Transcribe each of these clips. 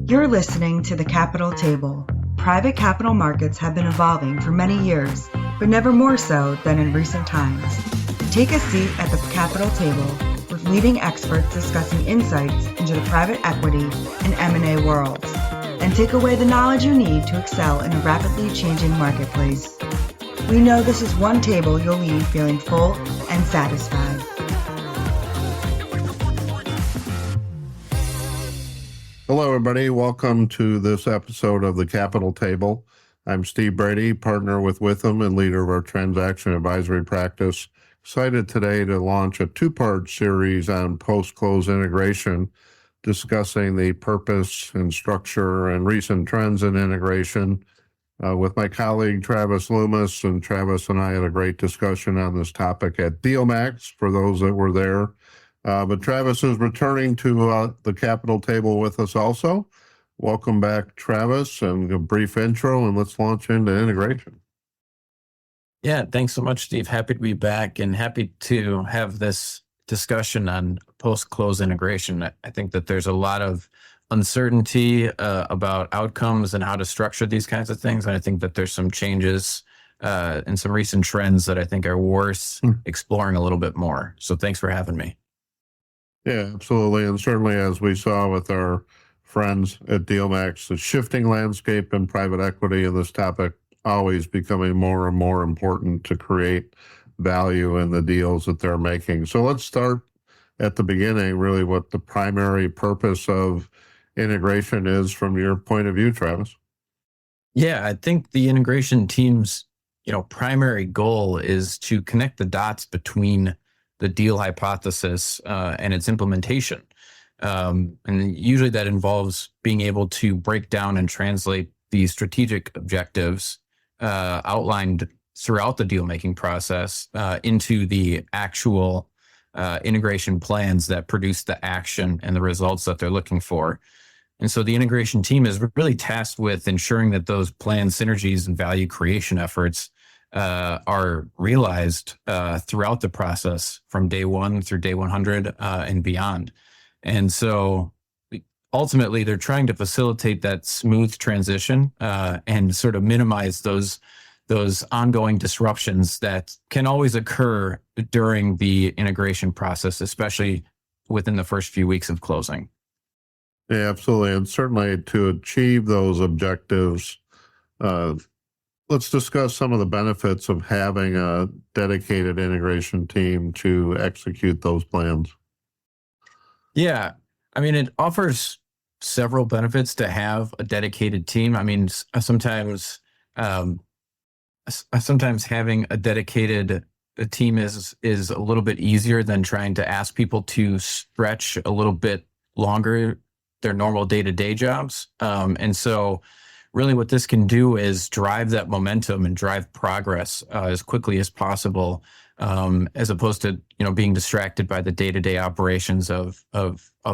You're listening to The Capital Table. Private capital markets have been evolving for many years, but never more so than in recent times. Take a seat at the Capital Table with leading experts discussing insights into the private equity and M&A worlds, and take away the knowledge you need to excel in a rapidly changing marketplace. We know this is one table you'll leave feeling full and satisfied. Hello, everybody. Welcome to this episode of the Capital Table. I'm Steve Brady, partner with Witham and leader of our transaction advisory practice. Excited today to launch a two-part series on post-close integration, discussing the purpose and structure and recent trends in integration with my colleague Travis Loomis. And Travis and I had a great discussion on this topic at DealMax for those that were there. But Travis is returning to the Capital Table with us also. Welcome back, Travis, and a brief intro, and let's launch into integration. Yeah, thanks so much, Steve. Happy to be back and happy to have this discussion on post-close integration. I think that there's a lot of uncertainty about outcomes and how to structure these kinds of things. And I think that there's some changes and some recent trends that I think are worth exploring a little bit more. So thanks for having me. Yeah, absolutely. And certainly, as we saw with our friends at DealMax, the shifting landscape in private equity and this topic always becoming more and more important to create value in the deals that they're making. So let's start at the beginning, really what the primary purpose of integration is from your point of view, Travis. Yeah, I think the integration team's primary goal is to connect the dots between the deal hypothesis and its implementation. And usually that involves being able to break down and translate the strategic objectives outlined throughout the deal-making process into the actual integration plans that produce the action and the results that they're looking for. And so the integration team is really tasked with ensuring that those planned synergies and value creation efforts are realized throughout the process from day one through day 100 and beyond. And so ultimately, they're trying to facilitate that smooth transition and sort of minimize those ongoing disruptions that can always occur during the integration process, especially within the first few weeks of closing. Yeah, absolutely. And certainly to achieve those objectives, let's discuss some of the benefits of having a dedicated integration team to execute those plans. Yeah, I mean, it offers several benefits to have a dedicated team. I mean, sometimes having a dedicated team is a little bit easier than trying to ask people to stretch a little bit longer their normal day-to-day jobs. And so really what this can do is drive that momentum and drive progress as quickly as possible, as opposed to being distracted by the day-to-day operations of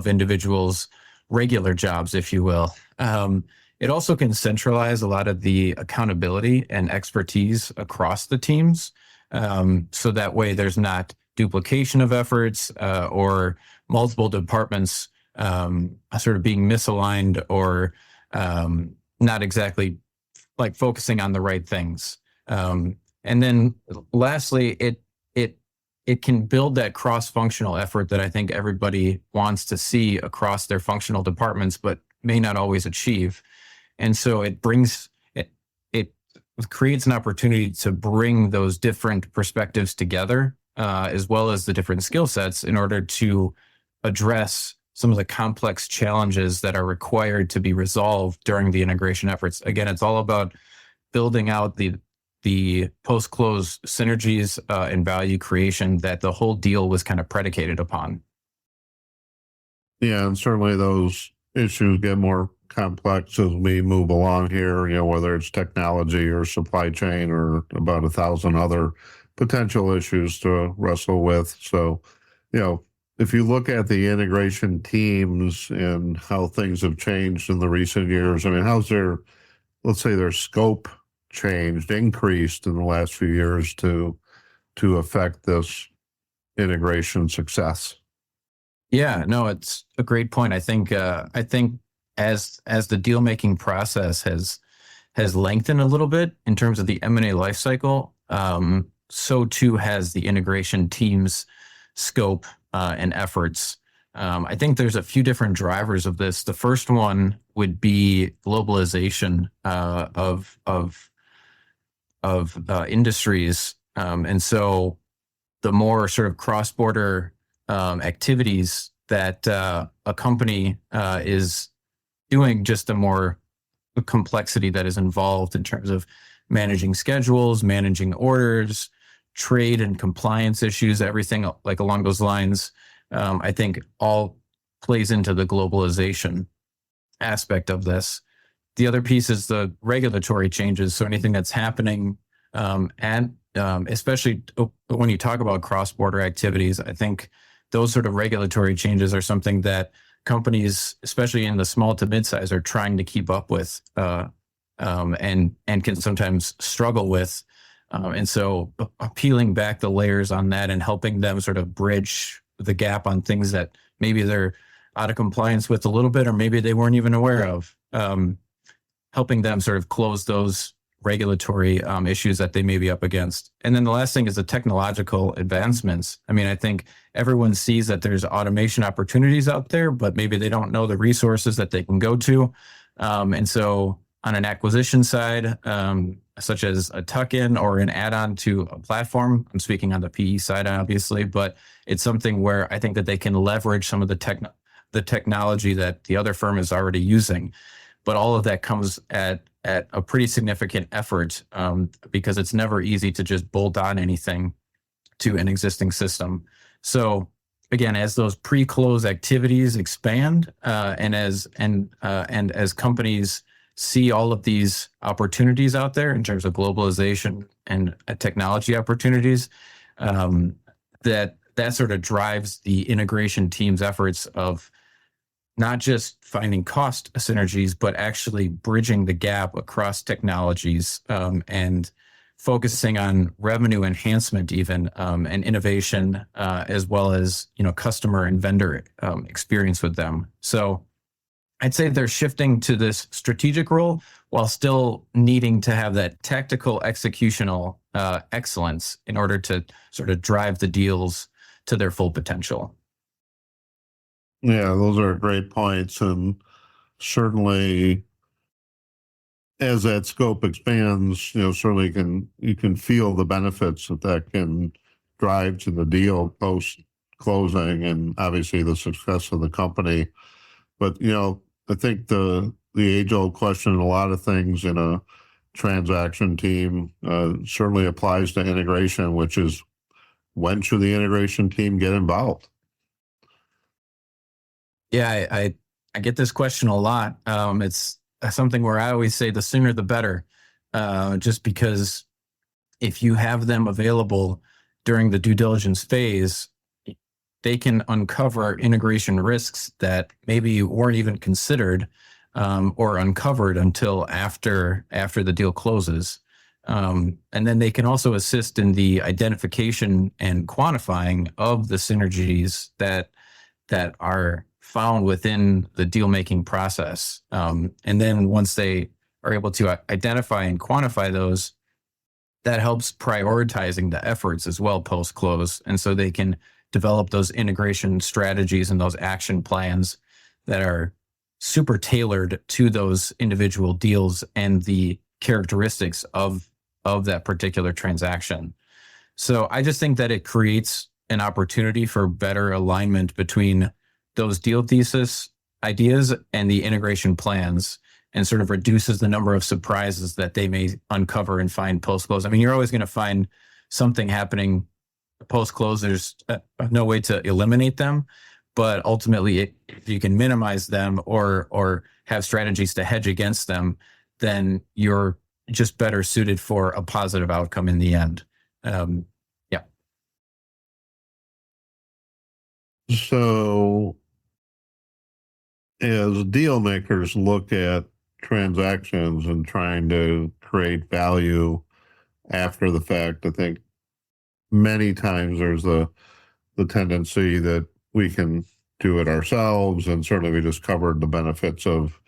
individuals' regular jobs, if you will. It also can centralize a lot of the accountability and expertise across the teams, so that way there's not duplication of efforts or multiple departments sort of being misaligned or not exactly like focusing on the right things. And then lastly, it can build that cross-functional effort that I think everybody wants to see across their functional departments, but may not always achieve. And so it creates an opportunity to bring those different perspectives together, as well as the different skill sets in order to address some of the complex challenges that are required to be resolved during the integration efforts. Again, it's all about building out the post-close synergies and value creation that the whole deal was kind of predicated upon. Yeah, and certainly those issues get more complex as we move along here, whether it's technology or supply chain or about 1,000 other potential issues to wrestle with. So, if you look at the integration teams and how things have changed in the recent years, I mean, how's their scope changed, increased in the last few years to affect this integration success? Yeah, no, it's a great point. I think as the deal making process has lengthened a little bit in terms of the M&A lifecycle, so too has the integration team's scope and efforts. I think there's a few different drivers of this. The first one would be globalization of industries, and so the more sort of cross-border activities that a company is doing, just the more complexity that is involved in terms of managing schedules, managing orders, trade and compliance issues, everything like along those lines. I think all plays into the globalization aspect of this. The other piece is the regulatory changes. So anything that's happening, and especially when you talk about cross-border activities, I think those sort of regulatory changes are something that companies, especially in the small to mid-size, are trying to keep up with, and can sometimes struggle with. And so peeling back the layers on that and helping them sort of bridge the gap on things that maybe they're out of compliance with a little bit, or maybe they weren't even aware of, helping them sort of close those regulatory issues that they may be up against. And then the last thing is the technological advancements. I mean, I think everyone sees that there's automation opportunities out there, but maybe they don't know the resources that they can go to. And so on an acquisition side, such as a tuck-in or an add-on to a platform, I'm speaking on the PE side, obviously, but it's something where I think that they can leverage some of the technology that the other firm is already using. But all of that comes at a pretty significant effort, because it's never easy to just bolt on anything to an existing system. So again, as those pre-close activities expand, and as companies see all of these opportunities out there in terms of globalization and technology opportunities, that sort of drives the integration team's efforts of not just finding cost synergies, but actually bridging the gap across technologies, and focusing on revenue enhancement even, and innovation, as well as, customer and vendor experience with them. So I'd say they're shifting to this strategic role while still needing to have that tactical executional excellence in order to sort of drive the deals to their full potential. Yeah, those are great points. And certainly as that scope expands, certainly you can feel the benefits that can drive to the deal post closing, and obviously the success of the company. But, I think the age-old question in a lot of things in a transaction team certainly applies to integration, which is, when should the integration team get involved? Yeah, I get this question a lot. It's something where I always say the sooner the better, just because if you have them available during the due diligence phase, they can uncover integration risks that maybe weren't even considered, or uncovered until after the deal closes. And then they can also assist in the identification and quantifying of the synergies that are found within the deal making process. And then once they are able to identify and quantify those, that helps prioritizing the efforts as well post close. And so they can develop those integration strategies and those action plans that are super tailored to those individual deals and the characteristics of that particular transaction. So I just think that it creates an opportunity for better alignment between those deal thesis ideas and the integration plans, and sort of reduces the number of surprises that they may uncover and find post-close. I mean, you're always going to find something happening post-close. There's no way to eliminate them, but ultimately, if you can minimize them or have strategies to hedge against them, then you're just better suited for a positive outcome in the end. Yeah. So as deal makers look at transactions and trying to create value after the fact, I think many times there's the tendency that we can do it ourselves. And certainly we just covered the benefits of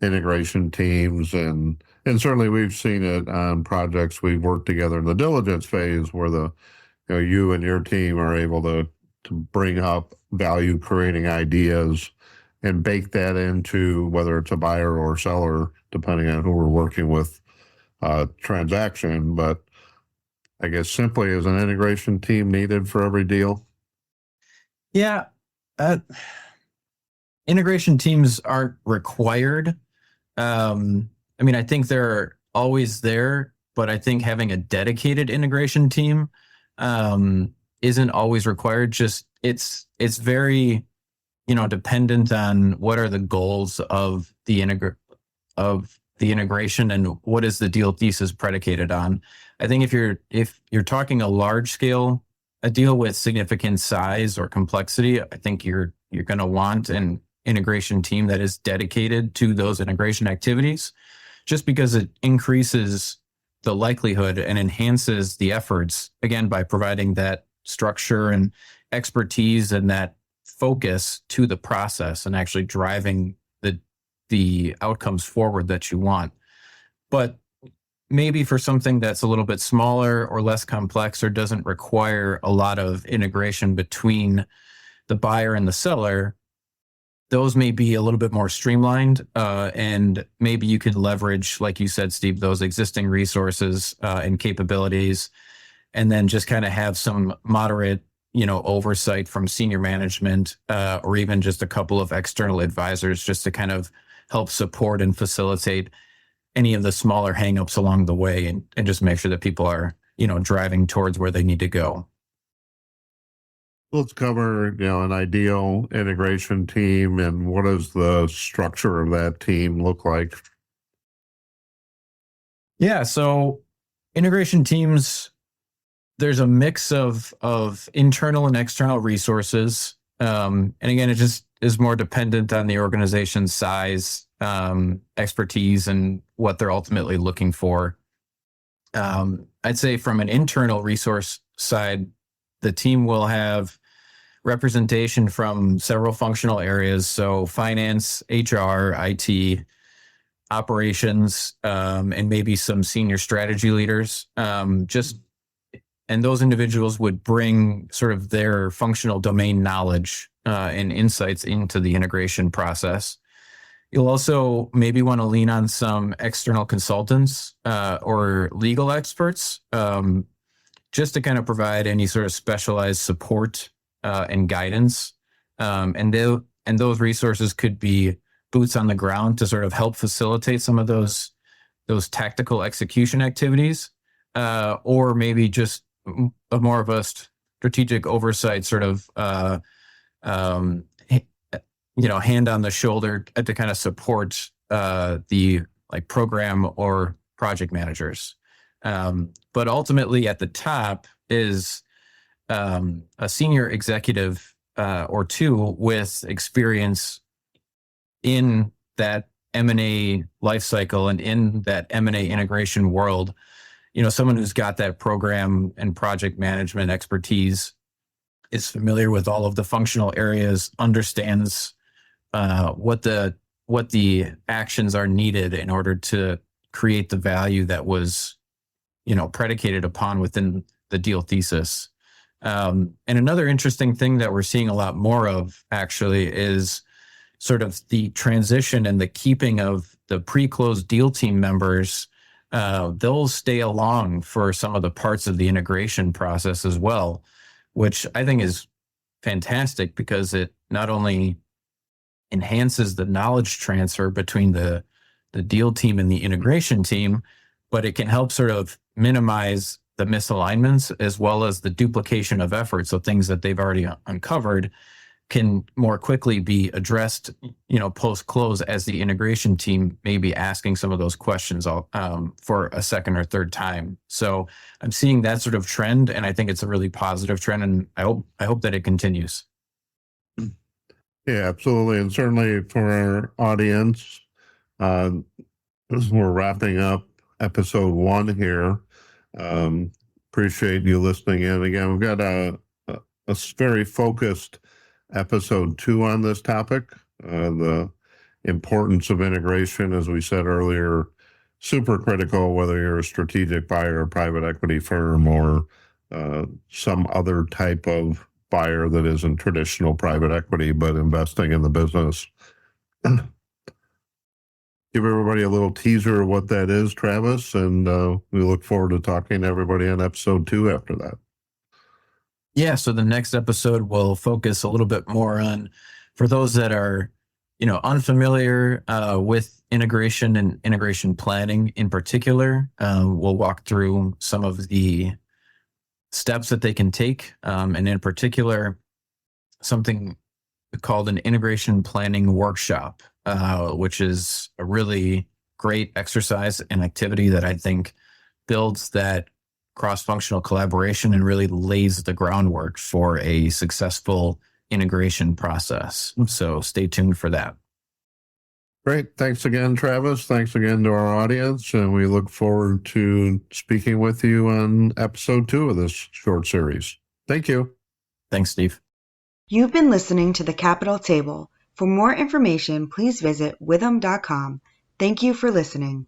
integration teams, and certainly we've seen it on projects we've worked together in the diligence phase where you and your team are able to bring up value creating ideas and bake that into whether it's a buyer or seller, depending on who we're working with, transaction. But I guess simply, is an integration team needed for every deal? Yeah. Integration teams aren't required. I mean, I think they're always there, but I think having a dedicated integration team isn't always required. Just it's very, dependent on what are the goals of the integration and what is the deal thesis predicated on. I think if you're talking a large scale, a deal with significant size or complexity, I think you're going to want an integration team that is dedicated to those integration activities, just because it increases the likelihood and enhances the efforts, again, by providing that structure and expertise and that focus to the process and actually driving the outcomes forward that you want. But maybe for something that's a little bit smaller or less complex or doesn't require a lot of integration between the buyer and the seller, those may be a little bit more streamlined, and maybe you could leverage, like you said, Steve, those existing resources and capabilities, and then just kind of have some moderate, oversight from senior management, or even just a couple of external advisors, just to kind of help support and facilitate any of the smaller hangups along the way, and just make sure that people are, driving towards where they need to go. Let's cover, an ideal integration team and what does the structure of that team look like? Yeah, so integration teams, there's a mix of internal and external resources. And again, it just is more dependent on the organization's size, expertise, and what they're ultimately looking for. I'd say from an internal resource side, the team will have representation from several functional areas. So finance, HR, IT, operations, and maybe some senior strategy leaders. And those individuals would bring sort of their functional domain knowledge and insights into the integration process. You'll also maybe want to lean on some external consultants or legal experts, just to kind of provide any sort of specialized support and guidance. And those resources could be boots on the ground to sort of help facilitate some of those tactical execution activities, or maybe just more of a strategic oversight, sort of hand on the shoulder to kind of support the program or project managers. But ultimately at the top is a senior executive or two with experience in that M&A lifecycle and in that M&A integration world. Someone who's got that program and project management expertise, is familiar with all of the functional areas, understands what the actions are needed in order to create the value that was, predicated upon within the deal thesis. And another interesting thing that we're seeing a lot more of actually is sort of the transition and the keeping of the pre-closed deal team members. They'll stay along for some of the parts of the integration process as well, which I think is fantastic because it not only enhances the knowledge transfer between the deal team and the integration team, but it can help sort of minimize the misalignments as well as the duplication of effort. So things that they've already uncovered can more quickly be addressed, post-close, as the integration team may be asking some of those questions for a second or third time. So I'm seeing that sort of trend, and I think it's a really positive trend, and I hope that it continues. Yeah, absolutely. And certainly for our audience, as we're wrapping up episode 1 here, appreciate you listening in. Again, we've got a very focused episode 2 on this topic. The importance of integration, as we said earlier, super critical, whether you're a strategic buyer, a private equity firm, or some other type of buyer that isn't traditional private equity, but investing in the business. Give everybody a little teaser of what that is, Travis, and we look forward to talking to everybody on episode 2 after that. Yeah, so the next episode will focus a little bit more on, for those that are, unfamiliar with integration and integration planning in particular, we'll walk through some of the steps that they can take, and in particular, something called an integration planning workshop, which is a really great exercise and activity that I think builds that cross-functional collaboration and really lays the groundwork for a successful integration process. So stay tuned for that. Great. Thanks again, Travis. Thanks again to our audience. And we look forward to speaking with you on episode 2 of this short series. Thank you. Thanks, Steve. You've been listening to The Capital Table. For more information, please visit withum.com. Thank you for listening.